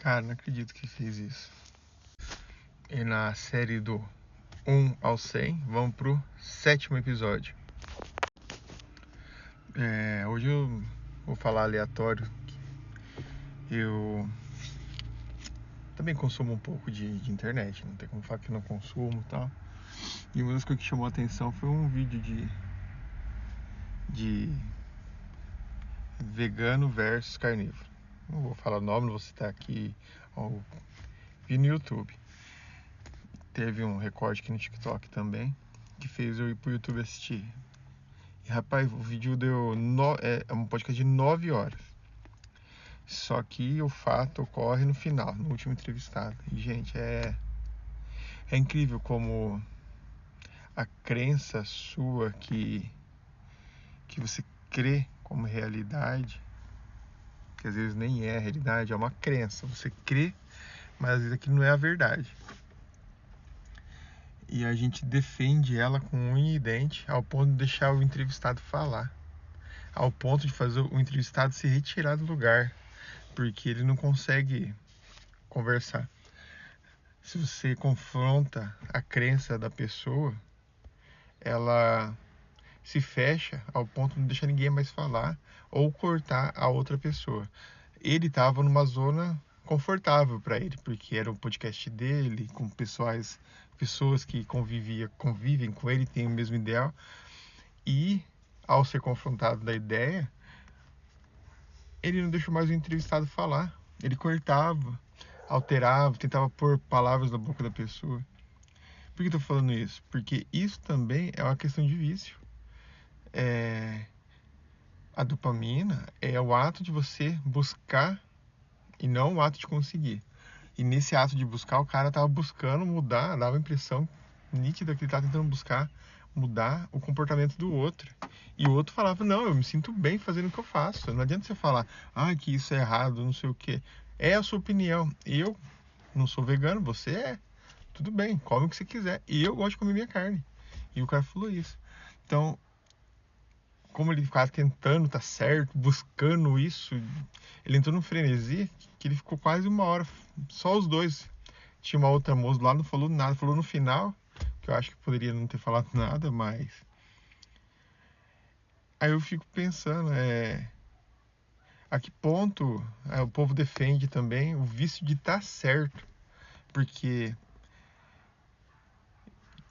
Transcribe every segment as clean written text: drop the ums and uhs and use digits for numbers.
Cara, não acredito que fez isso. E na série do 1 ao 100, vamos pro 7º episódio. Hoje eu vou falar aleatório. Eu também consumo um pouco de internet, não tem como falar que não consumo e tal. E uma das coisas que chamou a atenção foi um vídeo de vegano versus carnívoro. Não vou falar o nome, não vou citar aqui. Vi no YouTube. Teve um recorte aqui no TikTok também, que fez eu ir pro YouTube assistir. E rapaz, o vídeo deu é um podcast de 9 horas. Só que o fato ocorre no final, no último entrevistado. E, gente, é incrível como a crença sua que você crê como realidade, que às vezes nem é realidade, é uma crença. Você crê, mas às vezes aquilo não é a verdade. E a gente defende ela com unha e dente, ao ponto de deixar o entrevistado falar. Ao ponto de fazer o entrevistado se retirar do lugar, porque ele não consegue conversar. Se você confronta a crença da pessoa, ela se fecha ao ponto de não deixar ninguém mais falar ou cortar a outra pessoa. Ele estava numa zona confortável para ele, porque era um podcast dele, com pessoas que convivem com ele, têm o mesmo ideal. E ao ser confrontado da ideia, ele não deixou mais o entrevistado falar. Ele cortava, alterava, tentava pôr palavras na boca da pessoa. Por que eu tô falando isso? Porque isso também é uma questão de vício. A dopamina é o ato de você buscar e não o ato de conseguir. E nesse ato de buscar, o cara tava buscando mudar, dava a impressão nítida que ele tava tentando buscar mudar o comportamento do outro. E o outro falava, não, eu me sinto bem fazendo o que eu faço. Não adianta você falar, que isso é errado, não sei o quê. É a sua opinião. Eu não sou vegano, você é. Tudo bem, come o que você quiser. E eu gosto de comer minha carne. E o cara falou isso. Então, como ele ficava tentando tá certo, buscando isso, ele entrou num frenesi que ele ficou quase 1 hora, só os dois. Tinha uma outra moça lá, não falou nada, falou no final, que eu acho que poderia não ter falado nada, mas... Aí eu fico pensando, a que ponto o povo defende também o vício de estar certo, porque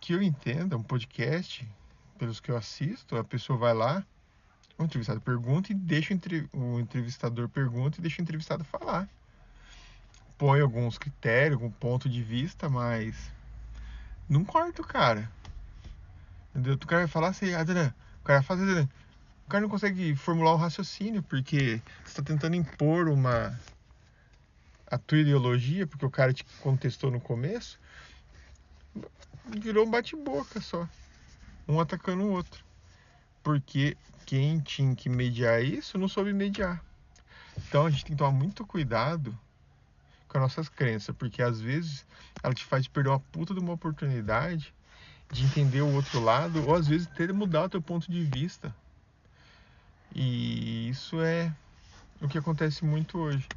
que eu entenda, um podcast, pelos que eu assisto, a pessoa vai lá, o entrevistado pergunta e deixa o entrevistador pergunta e deixa o entrevistado falar. Põe alguns critérios, algum ponto de vista, mas não corta o cara. Entendeu? O cara vai falar assim, o cara faz, o cara não consegue formular um raciocínio, porque você está tentando impor a tua ideologia, porque o cara te contestou no começo, virou um bate-boca só, um atacando o outro. Porque quem tinha que mediar isso não soube mediar. Então a gente tem que tomar muito cuidado com as nossas crenças, porque às vezes ela te faz perder uma puta de uma oportunidade de entender o outro lado, ou às vezes ter de mudar o teu ponto de vista. E isso é o que acontece muito hoje.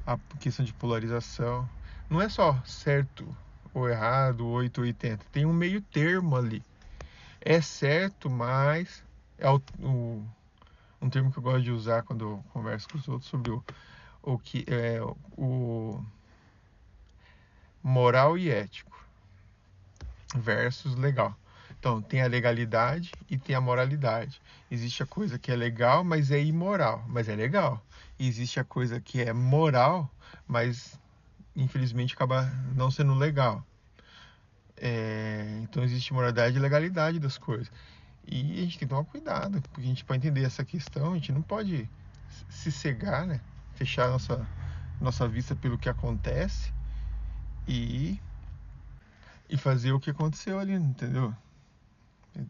A questão de polarização. Não é só certo ou errado, 8 ou 80. Tem um meio termo ali. É certo, mas é um termo que eu gosto de usar quando eu converso com os outros sobre o que é o moral e ético versus legal. Então, tem a legalidade e tem a moralidade. Existe a coisa que é legal, mas é imoral, mas é legal. E existe a coisa que é moral, mas infelizmente acaba não sendo legal. Então, existe moralidade e legalidade das coisas. E a gente tem que tomar cuidado, porque a gente, para entender essa questão, a gente não pode se cegar, né? Fechar nossa vista pelo que acontece e fazer o que aconteceu ali, entendeu?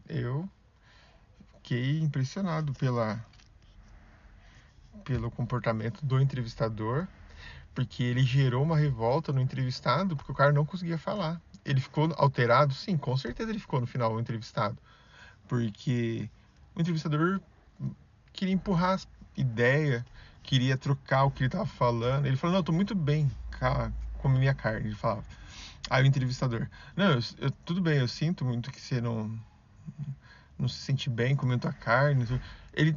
Eu fiquei impressionado pelo comportamento do entrevistador, porque ele gerou uma revolta no entrevistado, porque o cara não conseguia falar. Ele ficou alterado? Sim, com certeza ele ficou no final, o entrevistado. Porque o entrevistador queria empurrar as ideias, queria trocar o que ele tava falando. Ele falou, não, eu tô muito bem com a minha carne. Ele falava. Aí o entrevistador, não, tudo bem, eu sinto muito que você não se sente bem comendo a carne. Ele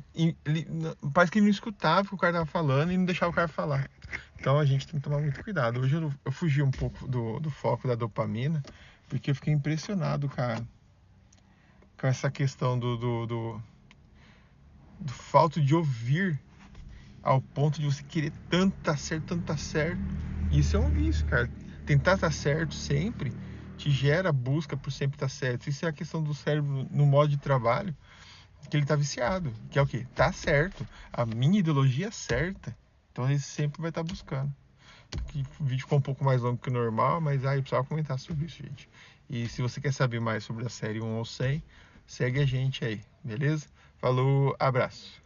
parece que ele não escutava o que o cara tava falando e não deixava o cara falar. Então a gente tem que tomar muito cuidado. Hoje eu fugi um pouco do foco da dopamina, porque eu fiquei impressionado com essa questão do falta de ouvir ao ponto de você querer tanto tá certo. Isso é um vício, cara. Tentar estar certo sempre te gera busca por sempre estar certo. Isso é a questão do cérebro no modo de trabalho, que ele tá viciado. Que é o quê? Tá certo. A minha ideologia é certa. Então ele sempre vai estar buscando. O vídeo ficou um pouco mais longo que o normal, mas aí eu precisava comentar sobre isso, gente. E se você quer saber mais sobre a série 1 ao 100, segue a gente aí, beleza? Falou, abraço.